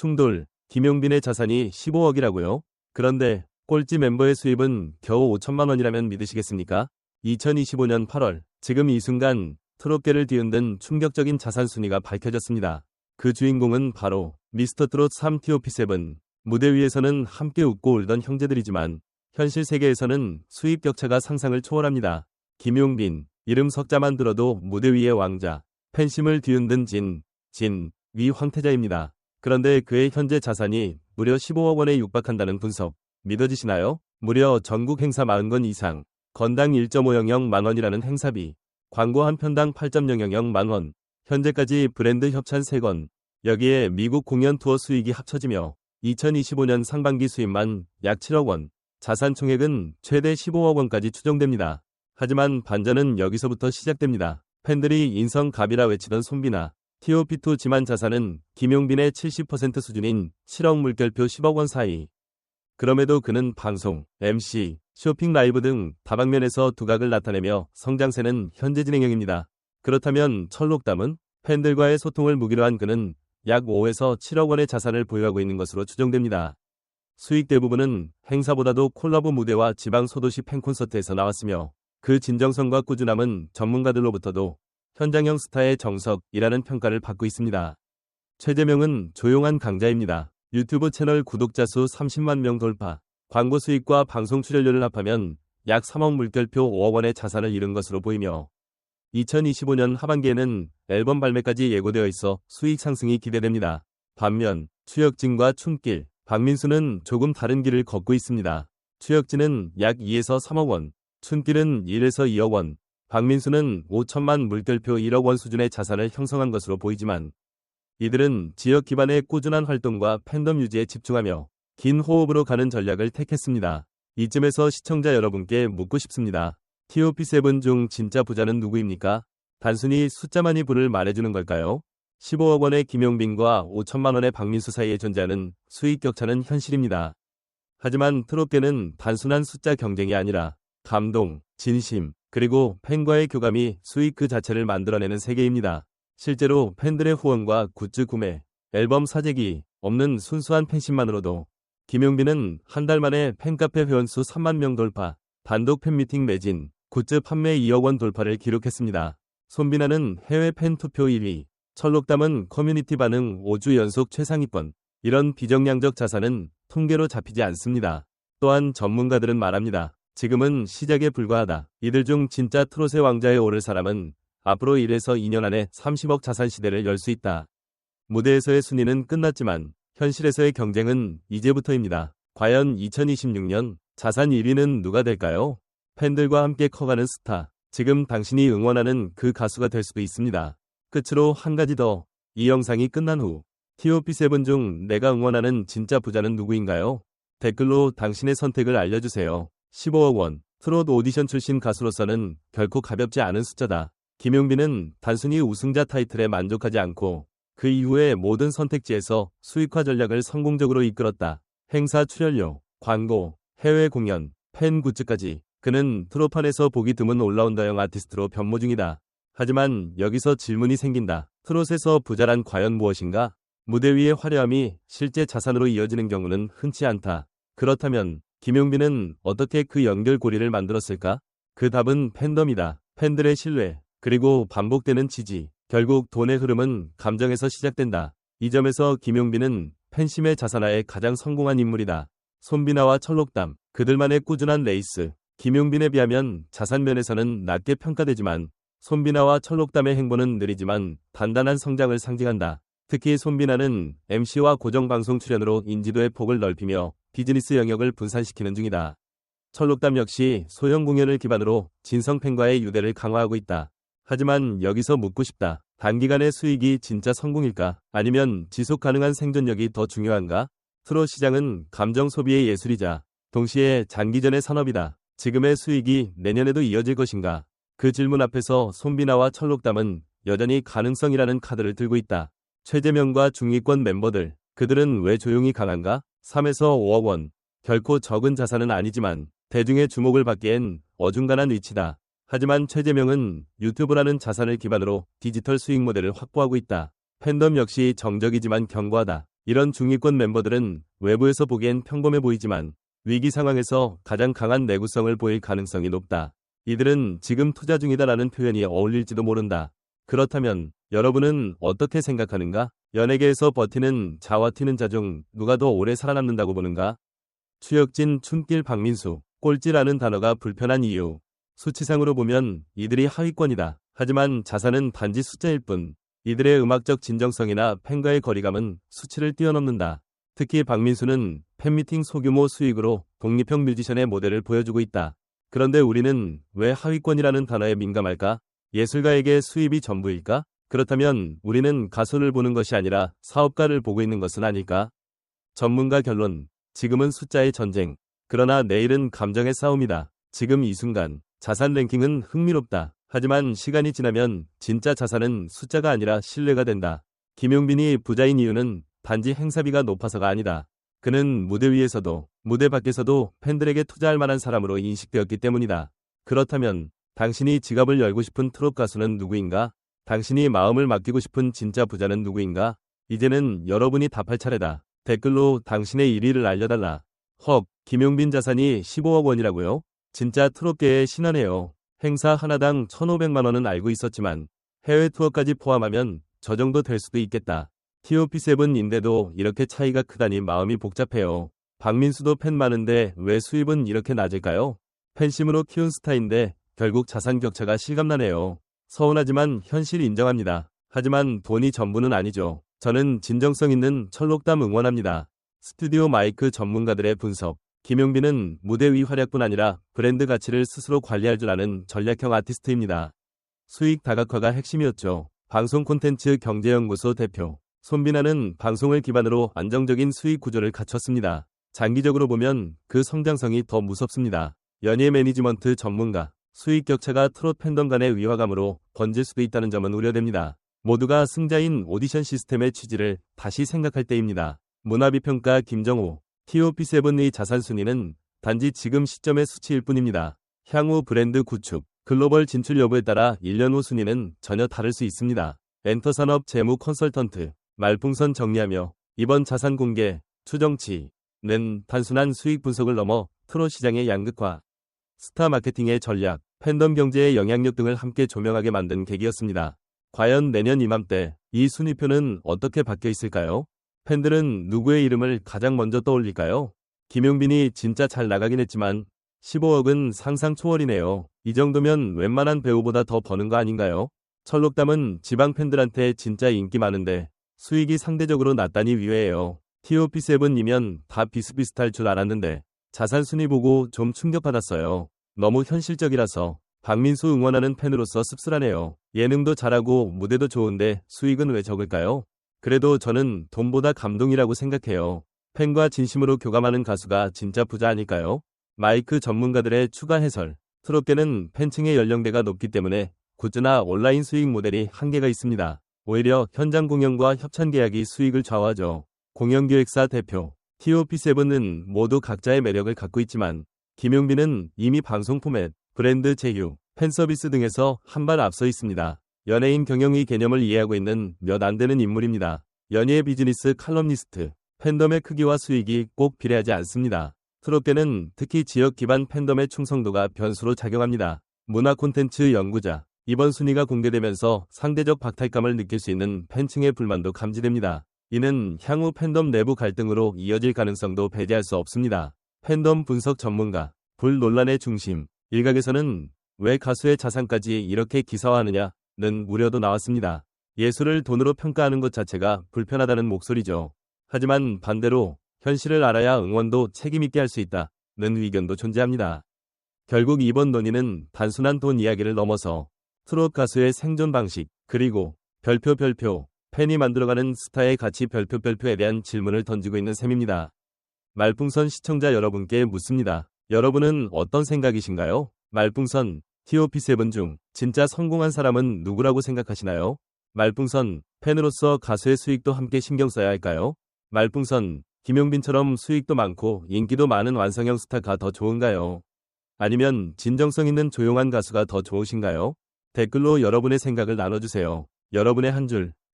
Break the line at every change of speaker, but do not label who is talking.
충돌, 김용빈의 자산이 15억이라고요? 그런데 꼴찌 멤버의 수입은 겨우 5천만 원이라면 믿으시겠습니까? 2025년 8월, 지금 이 순간 트롯계를 뒤흔든 충격적인 자산 순위가 밝혀졌습니다. 그 주인공은 바로 미스터트롯 3 TOP7. 무대 위에서는 함께 웃고 울던 형제들이지만 현실 세계에서는 수입 격차가 상상을 초월합니다. 김용빈, 이름 석자만 들어도 무대 위의 왕자, 팬심을 뒤흔든 위 황태자입니다. 그런데 그의 현재 자산이 무려 15억 원에 육박한다는 분석, 믿어지시나요? 무려 전국 행사 40건 이상, 건당 1.500만 원이라는 행사비, 광고 한 편당 8.000만 원, 현재까지 브랜드 협찬 3건, 여기에 미국 공연 투어 수익이 합쳐지며 2025년 상반기 수입만 약 7억 원, 자산 총액은 최대 15억 원까지 추정됩니다. 하지만 반전은 여기서부터 시작됩니다. 팬들이 인성갑이라 외치던 손비나 TOP2 지만 자산은 김용빈의 70% 수준인 7억 물결표 10억 원 사이. 그럼에도 그는 방송, MC, 쇼핑 라이브 등 다방면에서 두각을 나타내며 성장세는 현재 진행형입니다. 그렇다면 철록담은? 팬들과의 소통을 무기로 한 그는 약 5에서 7억 원의 자산을 보유하고 있는 것으로 추정됩니다. 수익 대부분은 행사보다도 콜라보 무대와 지방 소도시 팬콘서트에서 나왔으며 그 진정성과 꾸준함은 전문가들로부터도 현장형 스타의 정석이라는 평가를 받고 있습니다. 최재명은 조용한 강자입니다. 유튜브 채널 구독자 수 30만 명 돌파, 광고 수익과 방송 출연료를 합하면 약 3억 물결표 5억 원의 자산을 잃은 것으로 보이며 2025년 하반기에는 앨범 발매까지 예고되어 있어 수익 상승이 기대됩니다. 반면 추혁진과 춤길, 박민수는 조금 다른 길을 걷고 있습니다. 추혁진은 약 2에서 3억 원, 춤길은 1에서 2억 원, 박민수는 5천만 물결표 1억 원 수준의 자산을 형성한 것으로 보이지만 이들은 지역 기반의 꾸준한 활동과 팬덤 유지에 집중하며 긴 호흡으로 가는 전략을 택했습니다. 이쯤에서 시청자 여러분께 묻고 싶습니다. TOP7 중 진짜 부자는 누구입니까? 단순히 숫자만이 부를 말해주는 걸까요? 15억 원의 김용빈과 5천만 원의 박민수 사이에 존재하는 수익 격차는 현실입니다. 하지만 트롯계는 단순한 숫자 경쟁이 아니라 감동, 진심, 그리고 팬과의 교감이 수익 그 자체를 만들어내는 세계입니다. 실제로 팬들의 후원과 굿즈 구매, 앨범 사재기 없는 순수한 팬심만으로도 김용빈은 한 달 만에 팬카페 회원수 3만 명 돌파, 단독 팬미팅 매진, 굿즈 판매 2억 원 돌파를 기록했습니다. 손비나는 해외 팬 투표 1위, 철록담은 커뮤니티 반응 5주 연속 최상위권. 이런 비정량적 자산은 통계로 잡히지 않습니다. 또한 전문가들은 말합니다. 지금은 시작에 불과하다. 이들 중 진짜 트롯의 왕자에 오를 사람은 앞으로 1에서 2년 안에 30억 자산 시대를 열 수 있다. 무대에서의 순위는 끝났지만 현실에서의 경쟁은 이제부터입니다. 과연 2026년 자산 1위는 누가 될까요? 팬들과 함께 커가는 스타. 지금 당신이 응원하는 그 가수가 될 수도 있습니다. 끝으로 한 가지 더. 이 영상이 끝난 후 TOP7 중 내가 응원하는 진짜 부자는 누구인가요? 댓글로 당신의 선택을 알려주세요. 15억 원. 트롯 오디션 출신 가수로서는 결코 가볍지 않은 숫자다. 김용빈은 단순히 우승자 타이틀에 만족하지 않고 그 이후의 모든 선택지에서 수익화 전략을 성공적으로 이끌었다. 행사 출연료, 광고, 해외 공연, 팬 굿즈까지 그는 트롯판에서 보기 드문 올라운더형 아티스트로 변모 중이다. 하지만 여기서 질문이 생긴다. 트롯에서 부자란 과연 무엇인가? 무대 위의 화려함이 실제 자산으로 이어지는 경우는 흔치 않다. 그렇다면 김용빈은 어떻게 그 연결고리를 만들었을까? 그 답은 팬덤이다. 팬들의 신뢰, 그리고 반복되는 지지. 결국 돈의 흐름은 감정에서 시작된다. 이 점에서 김용빈은 팬심의 자산화에 가장 성공한 인물이다. 손비나와 철록담, 그들만의 꾸준한 레이스. 김용빈에 비하면 자산 면에서는 낮게 평가되지만 손비나와 철록담의 행보는 느리지만 단단한 성장을 상징한다. 특히 손비나는 MC와 고정방송 출연으로 인지도의 폭을 넓히며 비즈니스 영역을 분산시키는 중이다. 철록담 역시 소형 공연을 기반으로 진성 팬과의 유대를 강화하고 있다. 하지만 여기서 묻고 싶다. 단기간의 수익이 진짜 성공일까? 아니면 지속 가능한 생존력이 더 중요한가? 트롯 시장은 감정 소비의 예술이자 동시에 장기전의 산업이다. 지금의 수익이 내년에도 이어질 것인가? 그 질문 앞에서 손비나와 철록담은 여전히 가능성이라는 카드를 들고 있다. 최재명과 중위권 멤버들, 그들은 왜 조용히 강한가? 3에서 5억 원. 결코 적은 자산은 아니지만 대중의 주목을 받기엔 어중간한 위치다. 하지만 최재명은 유튜브라는 자산을 기반으로 디지털 수익 모델을 확보하고 있다. 팬덤 역시 정적이지만 견고하다. 이런 중위권 멤버들은 외부에서 보기엔 평범해 보이지만 위기 상황에서 가장 강한 내구성을 보일 가능성이 높다. 이들은 지금 투자 중이다라는 표현이 어울릴지도 모른다. 그렇다면 여러분은 어떻게 생각하는가? 연예계에서 버티는 자와 튀는 자 중 누가 더 오래 살아남는다고 보는가? 추혁진, 춘길, 박민수, 꼴찌라는 단어가 불편한 이유. 수치상으로 보면 이들이 하위권이다. 하지만 자산은 단지 숫자일 뿐. 이들의 음악적 진정성이나 팬과의 거리감은 수치를 뛰어넘는다. 특히 박민수는 팬미팅 소규모 수익으로 독립형 뮤지션의 모델을 보여주고 있다. 그런데 우리는 왜 하위권이라는 단어에 민감할까? 예술가에게 수입이 전부일까? 그렇다면 우리는 가수를 보는 것이 아니라 사업가를 보고 있는 것은 아닐까? 전문가 결론. 지금은 숫자의 전쟁. 그러나 내일은 감정의 싸움이다. 지금 이 순간 자산 랭킹은 흥미롭다. 하지만 시간이 지나면 진짜 자산은 숫자가 아니라 신뢰가 된다. 김용빈이 부자인 이유는 단지 행사비가 높아서가 아니다. 그는 무대 위에서도 무대 밖에서도 팬들에게 투자할 만한 사람으로 인식되었기 때문이다. 그렇다면 당신이 지갑을 열고 싶은 트롯 가수는 누구인가? 당신이 마음을 맡기고 싶은 진짜 부자는 누구인가? 이제는 여러분이 답할 차례다. 댓글로 당신의 1위를 알려달라. 헉, 김용빈 자산이 15억 원이라고요? 진짜 트롯계의 신화네요. 행사 하나당 1,500만 원은 알고 있었지만 해외 투어까지 포함하면 저 정도 될 수도 있겠다. TOP7인데도 이렇게 차이가 크다니 마음이 복잡해요. 박민수도 팬 많은데 왜 수입은 이렇게 낮을까요? 팬심으로 키운 스타인데 결국 자산 격차가 실감나네요. 서운하지만 현실 인정합니다. 하지만 돈이 전부는 아니죠. 저는 진정성 있는 철록담 응원합니다. 스튜디오 마이크 전문가들의 분석. 김용빈은 무대 위 활약뿐 아니라 브랜드 가치를 스스로 관리할 줄 아는 전략형 아티스트입니다. 수익 다각화가 핵심이었죠. 방송 콘텐츠 경제연구소 대표. 손빈아는 방송을 기반으로 안정적인 수익 구조를 갖췄습니다. 장기적으로 보면 그 성장성이 더 무섭습니다. 연예 매니지먼트 전문가. 수익 격차가 트롯 팬덤 간의 위화감으로 번질 수도 있다는 점은 우려됩니다. 모두가 승자인 오디션 시스템의 취지를 다시 생각할 때입니다. 문화비평가 김정호. TOP7의 자산 순위는 단지 지금 시점의 수치일 뿐입니다. 향후 브랜드 구축, 글로벌 진출 여부에 따라 1년 후 순위는 전혀 다를 수 있습니다. 엔터산업 재무 컨설턴트. 말풍선 정리하며 이번 자산 공개, 추정치는 단순한 수익 분석을 넘어 트롯 시장의 양극화, 스타 마케팅의 전략, 팬덤 경제의 영향력 등을 함께 조명하게 만든 계기였습니다. 과연 내년 이맘때 이 순위표는 어떻게 바뀌어 있을까요? 팬들은 누구의 이름을 가장 먼저 떠올릴까요? 김용빈이 진짜 잘 나가긴 했지만 15억은 상상 초월이네요. 이 정도면 웬만한 배우보다 더 버는 거 아닌가요? 철록담은 지방 팬들한테 진짜 인기 많은데 수익이 상대적으로 낮다니 의외예요. TOP7이면 다 비슷비슷할 줄 알았는데 자산 순위 보고 좀 충격받았어요. 너무 현실적이라서 박민수 응원하는 팬으로서 씁쓸하네요. 예능도 잘하고 무대도 좋은데 수익은 왜 적을까요? 그래도 저는 돈보다 감동이라고 생각해요. 팬과 진심으로 교감하는 가수가 진짜 부자 아닐까요? 마이크 전문가들의 추가 해설. 트롯계는 팬층의 연령대가 높기 때문에 굿즈나 온라인 수익 모델이 한계가 있습니다. 오히려 현장 공연과 협찬 계약이 수익을 좌우하죠. 공연기획사 대표. TOP7은 모두 각자의 매력을 갖고 있지만 김용빈은 이미 방송 포맷, 브랜드 제휴, 팬서비스 등에서 한 발 앞서 있습니다. 연예인 경영의 개념을 이해하고 있는 몇 안 되는 인물입니다. 연예 비즈니스 칼럼니스트. 팬덤의 크기와 수익이 꼭 비례하지 않습니다. 트롯계는 특히 지역 기반 팬덤의 충성도가 변수로 작용합니다. 문화 콘텐츠 연구자. 이번 순위가 공개되면서 상대적 박탈감을 느낄 수 있는 팬층의 불만도 감지됩니다. 이는 향후 팬덤 내부 갈등으로 이어질 가능성도 배제할 수 없습니다. 팬덤 분석 전문가. 불 논란의 중심. 일각에서는 왜 가수의 자산까지 이렇게 기사화하느냐는 우려도 나왔습니다. 예술을 돈으로 평가하는 것 자체가 불편하다는 목소리죠. 하지만 반대로 현실을 알아야 응원도 책임있게 할 수 있다는 의견도 존재합니다. 결국 이번 논의는 단순한 돈 이야기를 넘어서 트롯 가수의 생존 방식, 그리고 별표 팬이 만들어가는 스타의 가치 별표에 대한 질문을 던지고 있는 셈입니다. 말풍선 시청자 여러분께 묻습니다. 여러분은 어떤 생각이신가요? 말풍선, TOP7 중 진짜 성공한 사람은 누구라고 생각하시나요? 말풍선, 팬으로서 가수의 수익도 함께 신경 써야 할까요? 말풍선, 김용빈처럼 수익도 많고 인기도 많은 완성형 스타가 더 좋은가요? 아니면 진정성 있는 조용한 가수가 더 좋으신가요? 댓글로 여러분의 생각을 나눠주세요. 여러분의 한 줄